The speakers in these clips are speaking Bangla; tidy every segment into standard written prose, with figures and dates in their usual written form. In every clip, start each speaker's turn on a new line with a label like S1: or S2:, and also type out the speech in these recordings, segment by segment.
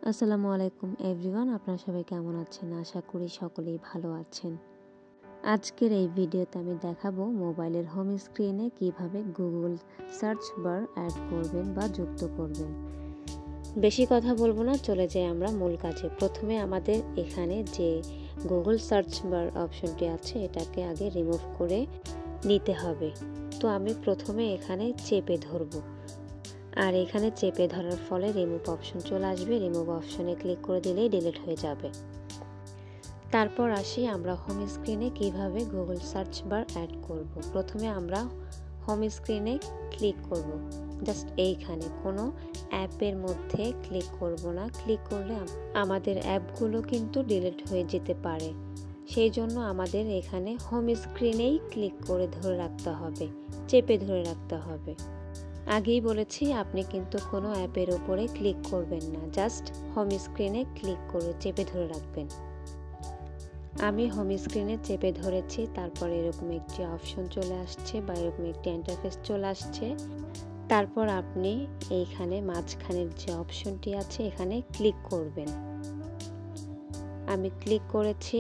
S1: আসসালামু আলাইকুম এভরিওয়ান, আপনারা সবাই কেমন আছেন? আশা করি সকলেই ভালো আছেন। আজকের এই ভিডিওতে আমি দেখাবো মোবাইলের হোম স্ক্রিনে কিভাবে গুগল সার্চ বার অ্যাড করবেন বা যুক্ত করবেন। বেশি কথা বলবো না, চলে যাই আমরা মূল কাজে। প্রথমে আমাদের এখানে যে গুগল সার্চ বার অপশনটি আছে এটাকে আগে রিমুভ করে নিতে হবে। তো আমি প্রথমে এখানে চেপে ধরবো, আর এখানে চেপে ধরার ফলে রিমুভ অপশন চলে আসবে। রিমুভ অপশনে ক্লিক করে দিলেই ডিলিট হয়ে যাবে। তারপর আসি আমরা হোম স্ক্রিনে কিভাবে গুগল সার্চ বার অ্যাড করব। প্রথমে আমরা হোম স্ক্রিনে ক্লিক করব, জাস্ট এইখানে কোনো অ্যাপের মধ্যে ক্লিক করব না। ক্লিক করলে আমাদের অ্যাপগুলো কিন্তু ডিলিট হয়ে যেতে পারে, সেই জন্য আমাদের এখানে হোম স্ক্রিনেই ক্লিক করে ধরে রাখতে হবে, চেপে ধরে রাখতে হবে। আগেই বলেছি আপনি কিন্তু কোনো অ্যাপের উপরে ক্লিক করবেন না, জাস্ট হোম স্ক্রিনে ক্লিক করে চেপে ধরে রাখবেন। আমি হোম স্ক্রিনে চেপে ধরেছি, তারপর এরকম একটি অপশন চলে আসছে বা এরকম একটি ইন্টারফেস চলে আসছে। তারপর আপনি এইখানে মাঝখানের যে অপশনটি আছে এখানে ক্লিক করবেন। আমি ক্লিক করেছি।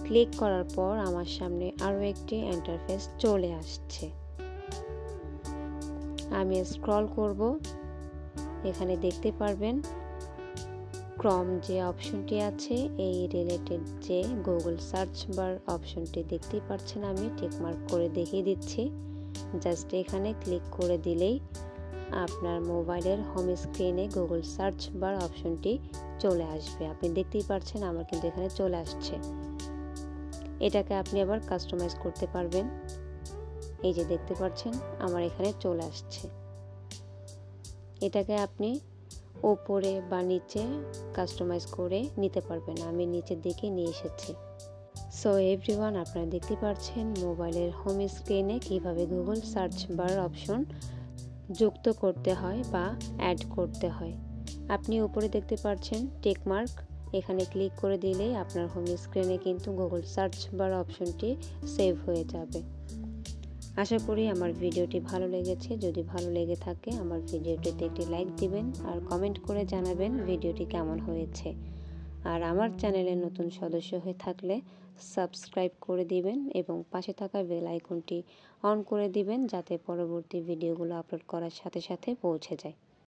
S1: ক্লিক করার পর আমার সামনে আরও একটি ইন্টারফেস চলে আসছে। আমি স্ক্রল করব, এখানে দেখতে পারবেন ক্রম যে অপশনটি আছে এই রিলেটেড যে গুগল সার্চ বার অপশনটি দেখতেই পাচ্ছেন, আমি টিকমার্ক করে দেখিয়ে দিচ্ছি। জাস্ট এখানে ক্লিক করে দিলেই আপনার মোবাইলের হোম স্ক্রিনে গুগল সার্চ বার অপশনটি চলে আসবে। আপনি দেখতেই পাচ্ছেন আমার কিন্তু এখানে চলে আসছে। এটাকে আপনি আবার কাস্টমাইজ করতে পারবেন। এই যে দেখতে পাচ্ছেন আমার এখানে চলে আসছে। এটাকে আপনি উপরে বা নিচে কাস্টমাইজ করে নিতে পারবেন। আমি নিচের দিকে নিয়ে এসেছি। সো এভরিওয়ান, আপনারা দেখতে পাচ্ছেন মোবাইলের হোম স্ক্রিনে কিভাবে গুগল সার্চ বার অপশন যুক্ত করতে হয় বা অ্যাড করতে হয়। আপনি উপরে দেখতে পাচ্ছেন টিকমার্ক, এখানে ক্লিক করে দিলেই আপনার হোম স্ক্রিনে কিন্তু গুগল সার্চ বার অপশনটি সেভ হয়ে যাবে। আশা করি আমার ভিডিওটি ভালো লেগেছে। যদি ভালো লেগে থাকে আমার ভিডিওটিতে একটি লাইক দিবেন আর কমেন্ট করে জানাবেন ভিডিওটি কেমন হয়েছে। আর আমার চ্যানেলে নতুন সদস্য হয়ে থাকলে সাবস্ক্রাইব করে দিবেন এবং পাশে থাকা বেল আইকনটি অন করে দিবেন, যাতে পরবর্তী ভিডিওগুলো আপলোড করার সাথে সাথে পৌঁছে যায়।